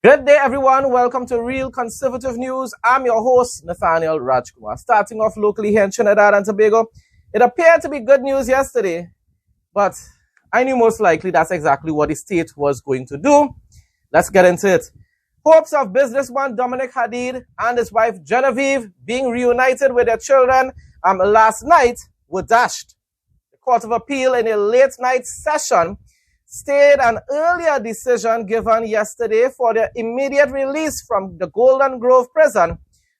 Good day, everyone. Welcome to Real Conservative News. I'm your host, Nathaniel Rajkumar. Starting off locally here in Trinidad and Tobago, it appeared to be good news yesterday, but I knew most likely that's exactly what the state was going to do. Let's get into it. Hopes of businessman Dominic Hadeed and his wife Genevieve being reunited with their children last night were dashed. The Court of Appeal in a late night session stayed an earlier decision given yesterday for their immediate release from the Golden Grove prison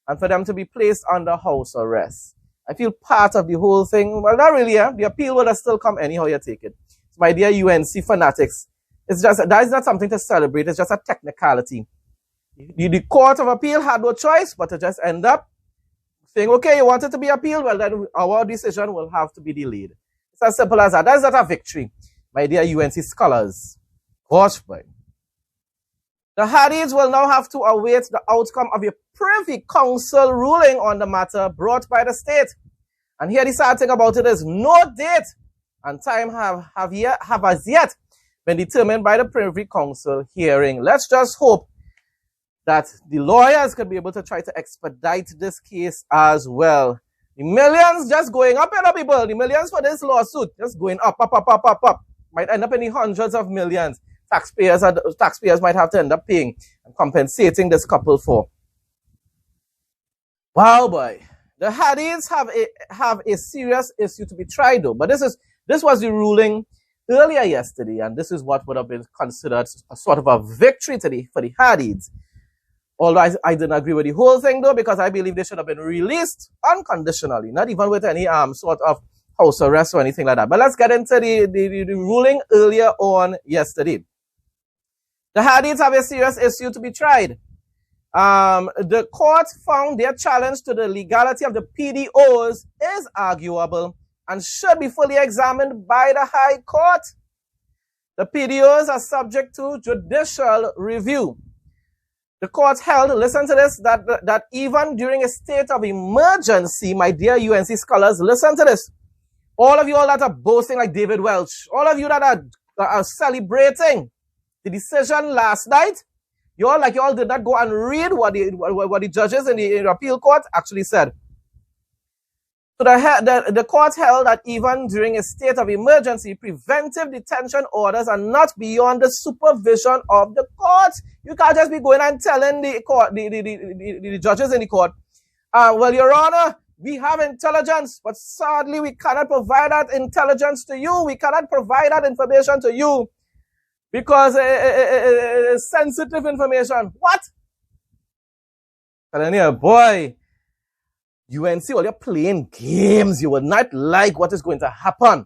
and for them to be placed under house arrest. I feel part of the whole thing. Well, not really. The appeal will still come anyhow you take it. So my dear UNC fanatics, that is not something to celebrate. It's just a technicality. The Court of Appeal had no choice but to just end up saying, okay, you want it to be appealed? Well, then our decision will have to be delayed. It's as simple as that. That's not a victory. My dear UNC scholars, gosh boy. The Hadeeds will now have to await the outcome of a Privy Council ruling on the matter brought by the state. And here the sad thing about it is no date and time have as yet been determined by the Privy Council hearing. Let's just hope that the lawyers could be able to try to expedite this case as well. The millions just going up, people. The millions for this lawsuit just going up. Might end up in the hundreds of millions. Taxpayers might have to end up paying and compensating this couple for. Wow, boy. The Hadeeds have a serious issue to be tried, though. But this was the ruling earlier yesterday, and this is what would have been considered a sort of a victory for the Hadeeds. Although I didn't agree with the whole thing, though, because I believe they should have been released unconditionally, not even with any sort of house arrest or anything like that. But let's get into the ruling earlier on yesterday. The Hadeeds have a serious issue to be tried. The court found their challenge to the legality of the PDOs is arguable and should be fully examined by the High Court. The PDOs are subject to judicial review. The court held, listen to this, that even during a state of emergency, my dear UNC scholars, listen to this. All of you all that are boasting like David Welch, all of you that are celebrating the decision last night, you all did not go and read what the judges in the appeal court actually said. So the court held that even during a state of emergency, preventive detention orders are not beyond the supervision of the court. You can't just be going and telling the court, the judges in the court, well, Your Honor, we have intelligence, but sadly we cannot provide that intelligence to you. We cannot provide that information to you because it's sensitive information. What? Telling you, boy, UNC, well, you're playing games. You will not like what is going to happen.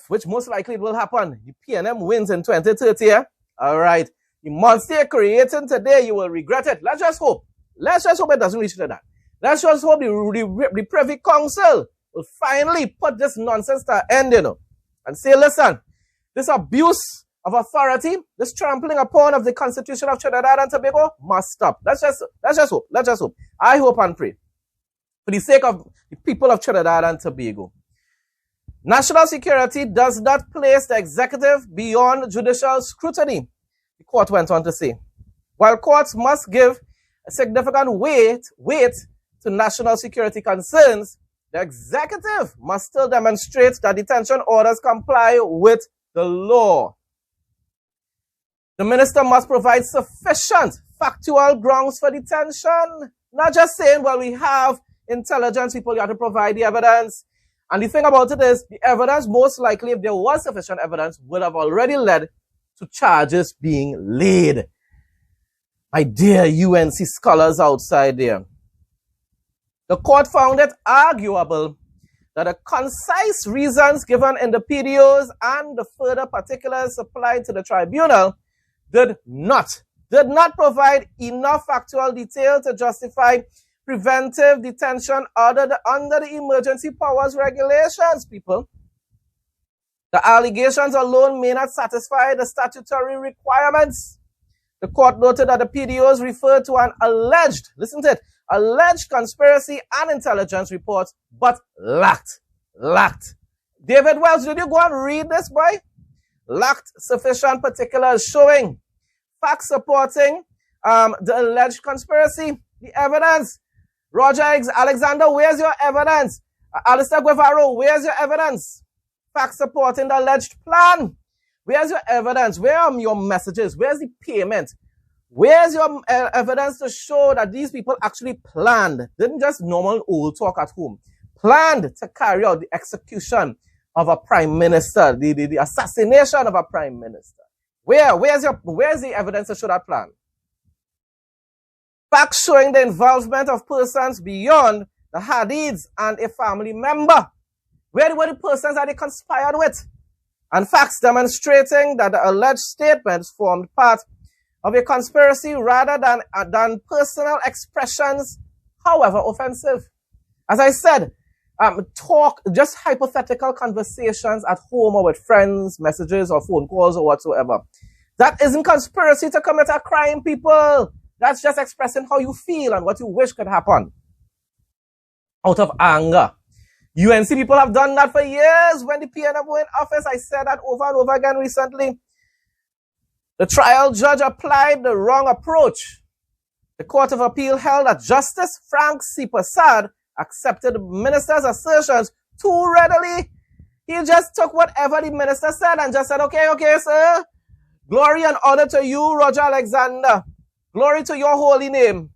Which most likely it will happen, the PNM wins in 2030. Yeah? All right. The monster you're creating today, you will regret it. Let's just hope. Let's just hope it doesn't reach to that. Let's just hope the Privy Council will finally put this nonsense to an end, and say, listen, this abuse of authority, this trampling upon of the Constitution of Trinidad and Tobago must stop. Let's just hope. Let's just hope. I hope and pray for the sake of the people of Trinidad and Tobago. National security does not place the executive beyond judicial scrutiny, the court went on to say. While courts must give a significant weight to national security concerns, the executive must still demonstrate that detention orders comply with the law. The minister must provide sufficient factual grounds for detention, not just saying, well, we have intelligence people, you have to provide the evidence. And the thing about it is, the evidence, most likely, if there was sufficient evidence, would have already led to charges being laid. My dear UNC scholars outside there. The court found it arguable that the concise reasons given in the PDOs and the further particulars supplied to the tribunal did not provide enough factual detail to justify preventive detention under the emergency powers regulations, people. The allegations alone may not satisfy the statutory requirements. The court noted that the PDOs referred to an alleged, listen to it, alleged conspiracy and intelligence reports, but lacked. David Wells, did you go and read this, boy? Lacked sufficient particulars showing facts supporting the alleged conspiracy, the evidence. Roger Alexander, where's your evidence? Alistair Guevara, where's your evidence? Facts supporting the alleged plan. Where's your evidence? Where are your messages? Where's the payment? Where's your evidence to show that these people actually planned, didn't just normal old talk at home, planned to carry out the execution of a prime minister, the assassination of a prime minister? Where's the evidence to show that plan? Facts showing the involvement of persons beyond the Hadeeds and a family member. Where were the persons that they conspired with? And facts demonstrating that the alleged statements formed part of a conspiracy rather than personal expressions, however offensive. As I said, just hypothetical conversations at home or with friends, messages or phone calls or whatsoever. That isn't conspiracy to commit a crime, people. That's just expressing how you feel and what you wish could happen out of anger. UNC people have done that for years. When the PNM were in office, I said that over and over again recently. The trial judge applied the wrong approach. The Court of Appeal held that Justice Frank C. Prasad accepted the minister's assertions too readily. He just took whatever the minister said and just said, okay, sir. Glory and honor to you, Roger Alexander. Glory to your holy name.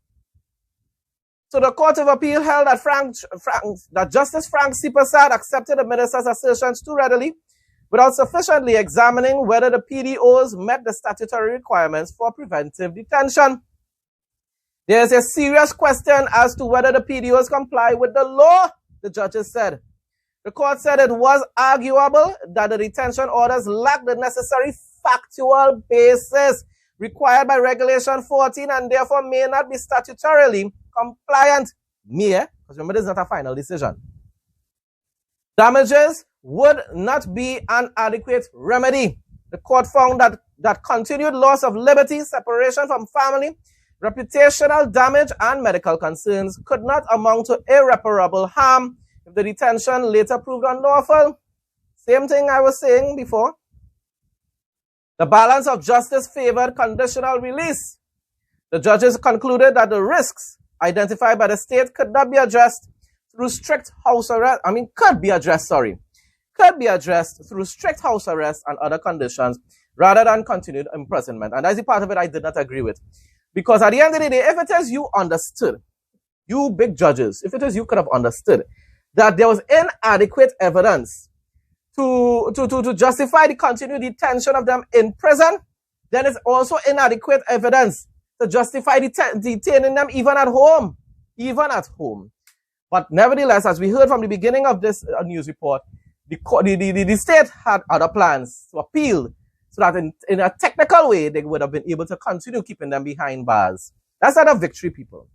So the Court of Appeal held that Justice Frank C. Prasad accepted the minister's assertions too readily without sufficiently examining whether the PDOs met the statutory requirements for preventive detention. There is a serious question as to whether the PDOs comply with the law, the judges said. The court said it was arguable that the detention orders lacked the necessary factual basis required by Regulation 14 and therefore may not be statutorily compliant. Because remember, this is not a final decision. Damages would not be an adequate remedy. The court found that continued loss of liberty, separation from family, reputational damage, and medical concerns could not amount to irreparable harm if the detention later proved unlawful. Same thing I was saying before. The balance of justice favored conditional release. The judges concluded that the risks identified by the state could not be addressed through strict house arrest. Could be addressed through strict house arrest and other conditions rather than continued imprisonment. And that's the part of it I did not agree with. Because at the end of the day, if it is you understood, you big judges, if it is you could have understood that there was inadequate evidence to justify the continued detention of them in prison, then it's also inadequate evidence to justify detaining them even at home. But nevertheless, as we heard from the beginning of this news report, the state had other plans to appeal so that in a technical way, they would have been able to continue keeping them behind bars. That's not a victory, people.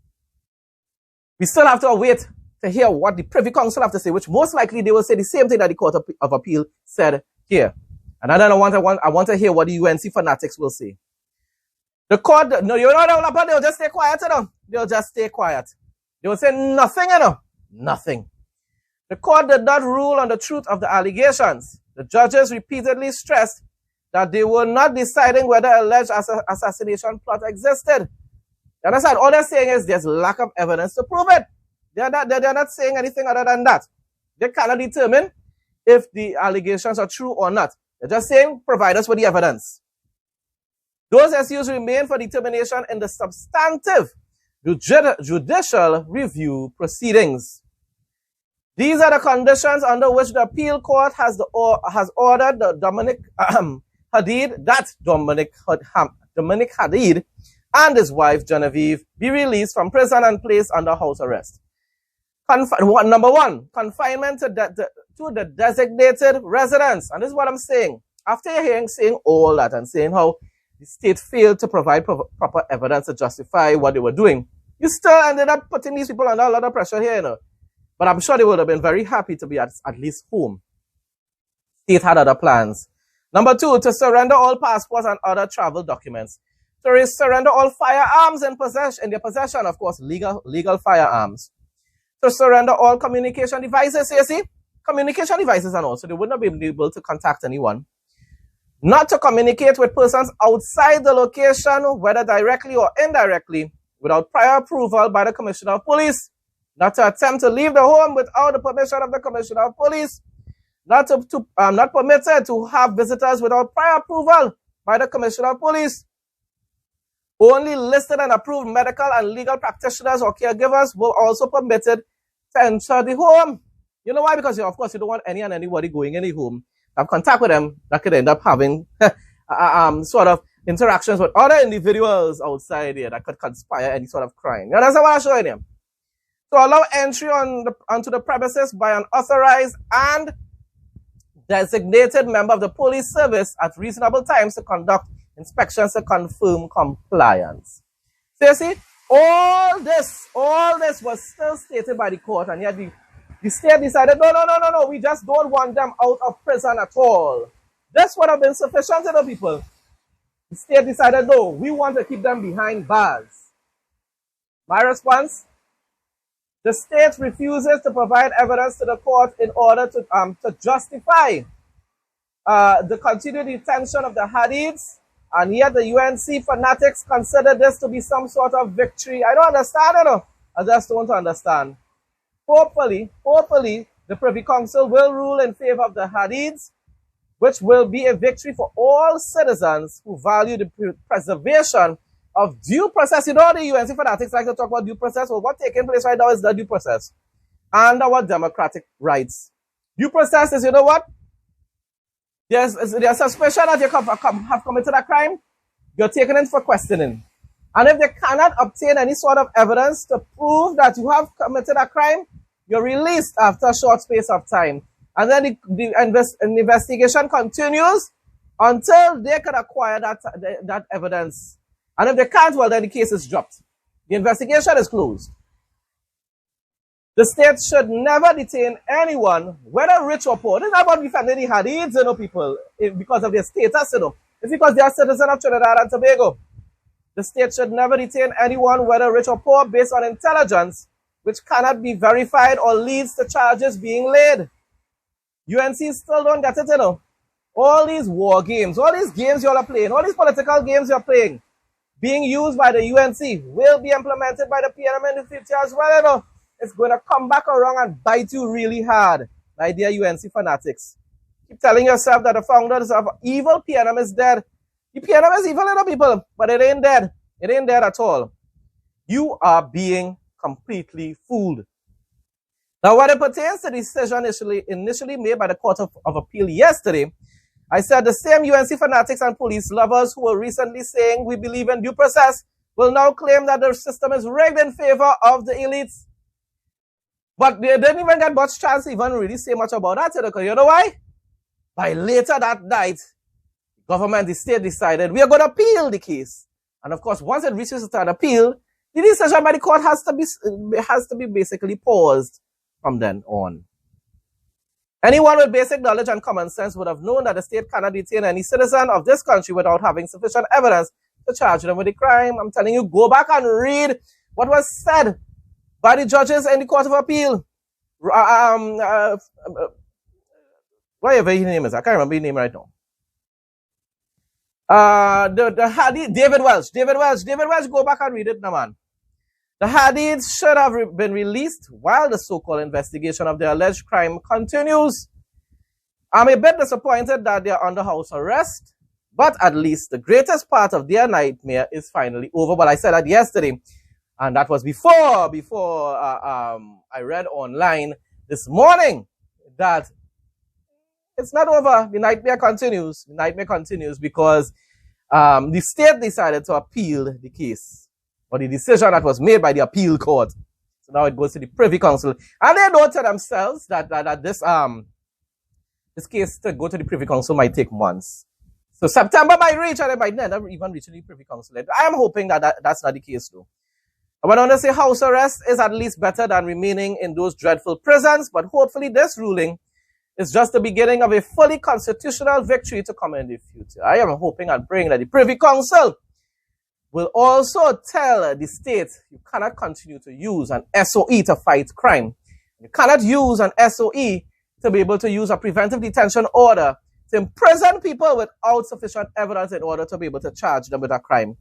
We still have to wait to hear what the Privy Council have to say, which most likely they will say the same thing that the Court of Appeal said here. And then I want to hear what the UNC fanatics will say. The court, they'll just stay quiet, They'll just stay quiet. They will say nothing, Nothing. The court did not rule on the truth of the allegations. The judges repeatedly stressed that they were not deciding whether alleged assassination plot existed. You understand? All they're saying is there's lack of evidence to prove it. They're not saying anything other than that. They cannot determine if the allegations are true or not. They're just saying, provide us with the evidence. Those issues remain for determination in the substantive judicial review proceedings. These are the conditions under which the appeal court has ordered the Dominic Hadeed and his wife Genevieve be released from prison and placed under house arrest. Number one, confinement to the designated residence. And this is what I'm saying. After saying all that and saying how the state failed to provide proper evidence to justify what they were doing, you still ended up putting these people under a lot of pressure here, But I'm sure they would have been very happy to be at least home. State had other plans. Number two, to surrender all passports and other travel documents. To surrender all firearms in their possession, of course, legal firearms. To surrender all communication devices, you see? Communication devices and all, so they would not be able to contact anyone. not to communicate with persons outside the location, whether directly or indirectly, without prior approval by the Commissioner of Police, not to attempt to leave the home without the permission of the Commissioner of Police, not permitted to have visitors without prior approval by the Commissioner of Police. Only listed and approved medical and legal practitioners or caregivers will also permitted to enter the home. You know why? Because, of course, you don't want any and anybody going in the home, have contact with them, that could end up having sort of interactions with other individuals outside here that could conspire any sort of crime. You understand what I'm showing you? To allow entry onto the premises by an authorized and designated member of the police service at reasonable times to conduct inspections to confirm compliance. So you see, all this was still stated by the court, and yet the state decided, no, we just don't want them out of prison at all. This would have been sufficient to the people. The state decided, no, we want to keep them behind bars. My response? The state refuses to provide evidence to the court in order to justify the continued detention of the Hadeeds, and yet the UNC fanatics consider this to be some sort of victory. I don't understand it. I just don't understand. Hopefully, the Privy Council will rule in favor of the Hadeeds, which will be a victory for all citizens who value the preservation of due process. You know, the UNC fanatics like to talk about due process. Well, what's taking place right now is the due process and our democratic rights. Due process is, you know what? There's suspicion that you have committed a crime. You're taken in for questioning. And if they cannot obtain any sort of evidence to prove that you have committed a crime, you're released after a short space of time. And then the investigation continues until they can acquire that evidence. And if they can't, well, then the case is dropped. The investigation is closed. The state should never detain anyone, whether rich or poor. This is not about defending the Hadeeds, you know, people, because of their status, you know. It's because they are citizens of Trinidad and Tobago. The state should never detain anyone, whether rich or poor, based on intelligence, which cannot be verified or leads to charges being laid. UNC still don't get it, you know. All these war games, all these games you're playing, all these political games you're playing, being used by the UNC, will be implemented by the PNM in the future as well, you know. It's going to come back around and bite you really hard, my dear UNC fanatics. Keep telling yourself that the founders of evil PNM is dead. The PNM is evil, little people, but it ain't dead. It ain't dead at all. You are being completely fooled. Now, when it pertains to the decision initially made by the Court of Appeal yesterday, I said the same UNC fanatics and police lovers who were recently saying we believe in due process will now claim that the system is rigged in favor of the elites. But they didn't even get much chance to even really say much about that. Because you know why? By later that night, the state decided we are going to appeal the case. And of course, once it reaches an appeal, the decision by the court has to be basically paused from then on. Anyone with basic knowledge and common sense would have known that the state cannot detain any citizen of this country without having sufficient evidence to charge them with a crime. I'm telling you, go back and read what was said by the judges in the Court of Appeal. Whatever his name is, I can't remember his name right now. David Welch, go back and read it now, man. The Hadeeds should have been released while the so-called investigation of the alleged crime continues. I'm a bit disappointed that they are under house arrest, but at least the greatest part of their nightmare is finally over. But I said that yesterday, and that was before I read online this morning that it's not over. The nightmare continues. The nightmare continues because the state decided to appeal the case, or the decision that was made by the appeal court. So now it goes to the Privy Council, and they know to themselves that this case to go to the Privy Council might take months. So September might reach, and it might never even reach the Privy Council. I am hoping that that's not the case, though. I want to say house arrest is at least better than remaining in those dreadful prisons, but hopefully this ruling is just the beginning of a fully constitutional victory to come in the future. I am hoping and praying that the Privy Council will also tell the state you cannot continue to use an SOE to fight crime. You cannot use an SOE to be able to use a preventive detention order to imprison people without sufficient evidence in order to be able to charge them with a crime.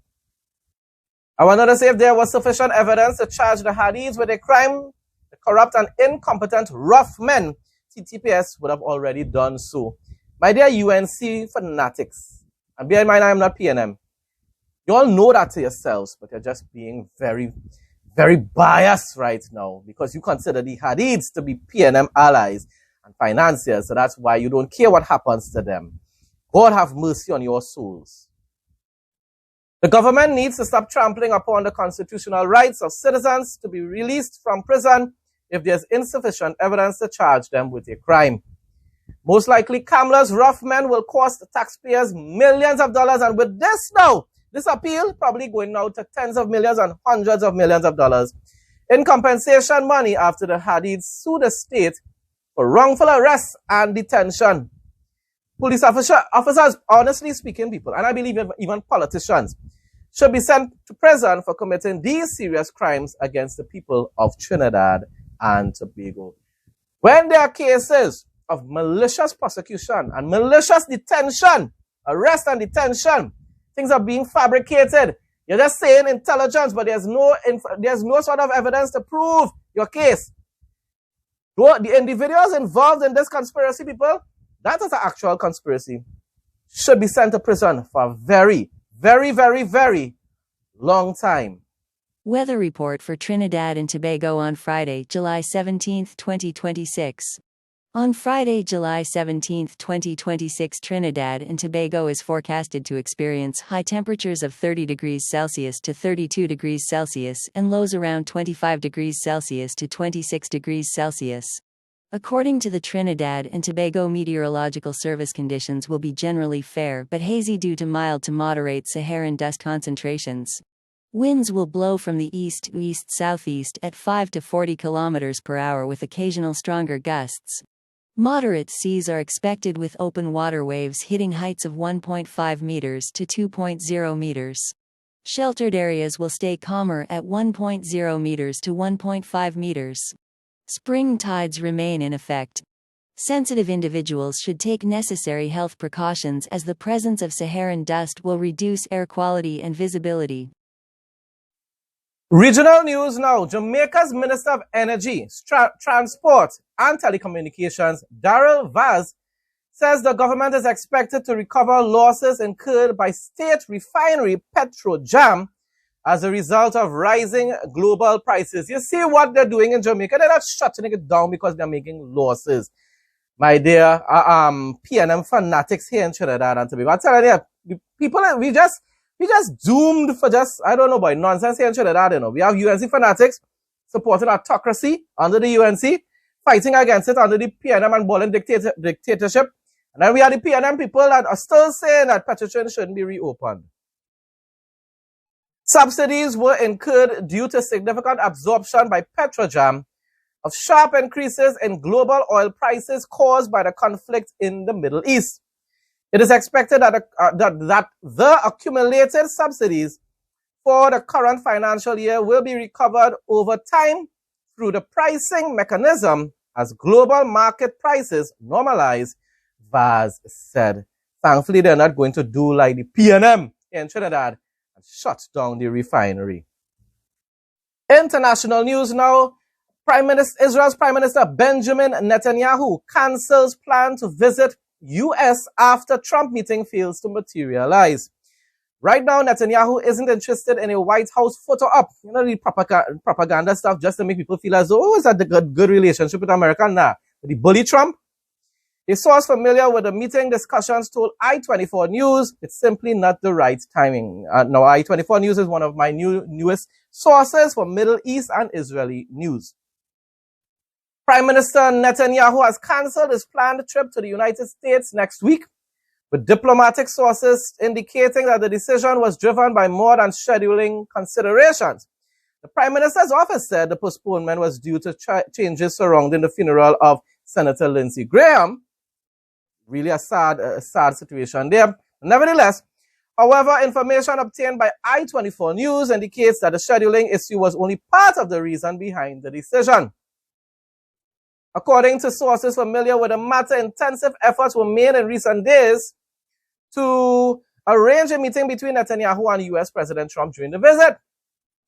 I wanted to say if there was sufficient evidence to charge the Hadeeds with a crime, the corrupt and incompetent rough men, TTPS would have already done so. My dear UNC fanatics, and bear in mind I am not PNM, you all know that to yourselves, but you're just being very, very biased right now because you consider the Hadeeds to be PNM allies and financiers, so that's why you don't care what happens to them. God have mercy on your souls. The government needs to stop trampling upon the constitutional rights of citizens to be released from prison if there's insufficient evidence to charge them with a crime. Most likely, Kamla's rough men will cost the taxpayers millions of dollars, and with this now, this appeal probably going now to tens of millions and hundreds of millions of dollars in compensation money after the Hadeeds sued the state for wrongful arrest and detention. Police officers, honestly speaking, people, and I believe even politicians, should be sent to prison for committing these serious crimes against the people of Trinidad and Tobago. When there are cases of malicious prosecution and malicious detention, arrest and detention, things are being fabricated. You're just saying intelligence, but there's no sort of evidence to prove your case. The individuals involved in this conspiracy, people, that is an actual conspiracy, should be sent to prison for a very, very, very, very long time. Weather report for Trinidad and Tobago on Friday, July 17, 2026. On Friday, July 17, 2026, Trinidad and Tobago is forecasted to experience high temperatures of 30 degrees Celsius to 32 degrees Celsius and lows around 25 degrees Celsius to 26 degrees Celsius. According to the Trinidad and Tobago Meteorological Service, conditions will be generally fair but hazy due to mild to moderate Saharan dust concentrations. Winds will blow from the east to east-southeast at 5 to 40 km per hour with occasional stronger gusts. Moderate seas are expected with open water waves hitting heights of 1.5 meters to 2.0 meters. Sheltered areas will stay calmer at 1.0 meters to 1.5 meters. Spring tides remain in effect. Sensitive individuals should take necessary health precautions as the presence of Saharan dust will reduce air quality and visibility. Regional news now. Jamaica's Minister of Energy, Transport and Telecommunications, Darrell Vaz, says the government is expected to recover losses incurred by state refinery Petrojam as a result of rising global prices. You see what they're doing in Jamaica? They're not shutting it down because they're making losses. My dear PNM fanatics here in Trinidad and Tobago, I'm telling you, people, we just doomed for just, I don't know, boy, nonsense here in Trinidad, you know. We have UNC fanatics supporting autocracy under the UNC, fighting against it under the PNM and balling dictatorship. And then we have the PNM people that are still saying that Petrojam shouldn't be reopened. Subsidies were incurred due to significant absorption by Petrojam of sharp increases in global oil prices caused by the conflict in the Middle East. It is expected that the accumulated subsidies for the current financial year will be recovered over time through the pricing mechanism as global market prices normalize, Vaz said. Thankfully, they're not going to do like the PNM in Trinidad and shut down the refinery. International news now. Israel's Prime Minister Benjamin Netanyahu cancels plan to visit U.S. after Trump meeting fails to materialize. Right now, Netanyahu isn't interested in a White House photo op. You know, the propaganda stuff just to make people feel as though, oh, is that the good relationship with America? Nah. The bully Trump? A source familiar with the meeting discussions told I-24 News it's simply not the right timing. Now, I-24 News is one of my newest sources for Middle East and Israeli news. Prime Minister Netanyahu has cancelled his planned trip to the United States next week, with diplomatic sources indicating that the decision was driven by more than scheduling considerations. The Prime Minister's office said the postponement was due to changes surrounding the funeral of Senator Lindsey Graham. Really a sad situation there. Nevertheless, however, information obtained by I-24 News indicates that the scheduling issue was only part of the reason behind the decision. According to sources familiar with the matter, intensive efforts were made in recent days to arrange a meeting between Netanyahu and U.S. President Trump during the visit.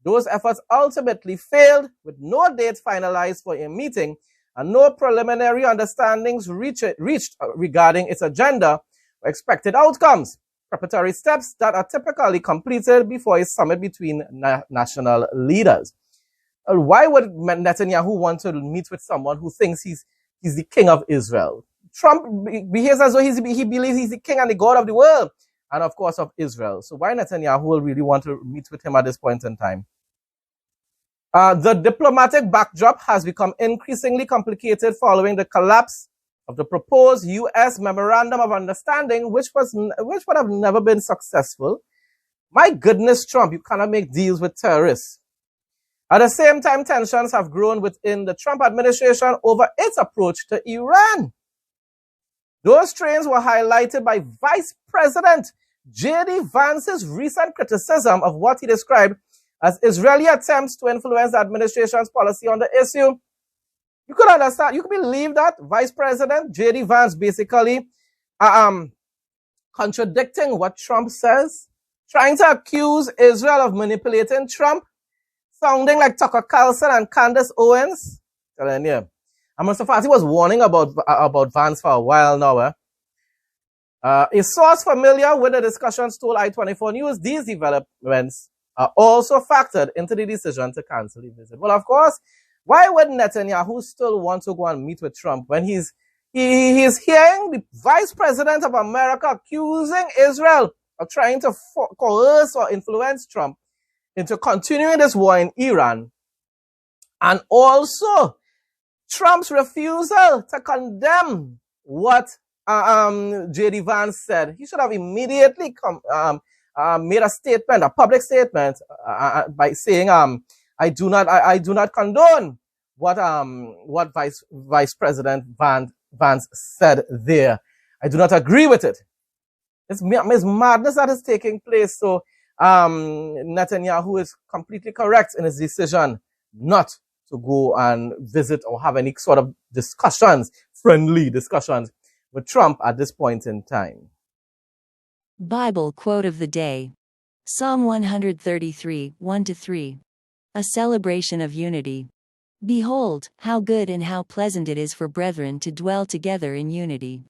Those efforts ultimately failed, with no date finalized for a meeting and no preliminary understandings reached regarding its agenda or expected outcomes, preparatory steps that are typically completed before a summit between national leaders. Why would Netanyahu want to meet with someone who thinks he's the king of Israel? Trump behaves as though he believes he's the king and the God of the world, and of course of Israel. So why Netanyahu will really want to meet with him at this point in time? The diplomatic backdrop has become increasingly complicated following the collapse of the proposed U.S. Memorandum of Understanding, which would have never been successful. My goodness, Trump, you cannot make deals with terrorists. At the same time, tensions have grown within the Trump administration over its approach to Iran. Those strains were highlighted by Vice President J.D. Vance's recent criticism of what he described as Israeli attempts to influence the administration's policy on the issue. You could understand, you could believe that Vice President J.D. Vance basically contradicting what Trump says, trying to accuse Israel of manipulating Trump, sounding like Tucker Carlson and Candace Owens. Telling you. And Mr. Fati was warning about Vance for a while now. A source familiar with the discussions told I-24 News these developments are also factored into the decision to cancel the visit. Well, of course, why would Netanyahu still want to go and meet with Trump when he's hearing the Vice President of America accusing Israel of trying to coerce or influence Trump into continuing this war in Iran, and also Trump's refusal to condemn what J.D. Vance said? He should have immediately made a statement, a public statement, by saying, "I do not condone what Vice President Vance said there. I do not agree with it." It's madness that is taking place. So Netanyahu is completely correct in his decision not to go and visit or have any sort of discussions, friendly discussions with Trump at this point in time. Bible quote of the day. Psalm 133, 1-3. A celebration of unity. Behold, how good and how pleasant it is for brethren to dwell together in unity.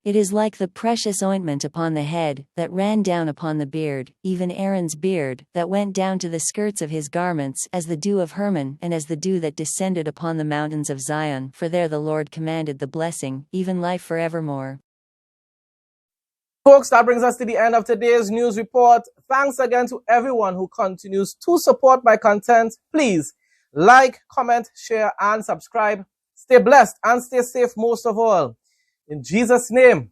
It is like the precious ointment upon the head, that ran down upon the beard, even Aaron's beard, that went down to the skirts of his garments, as the dew of Hermon, and as the dew that descended upon the mountains of Zion, for there the Lord commanded the blessing, even life forevermore. Folks, that brings us to the end of today's news report. Thanks again to everyone who continues to support my content. Please like, comment, share, and subscribe. Stay blessed and stay safe most of all. In Jesus' name,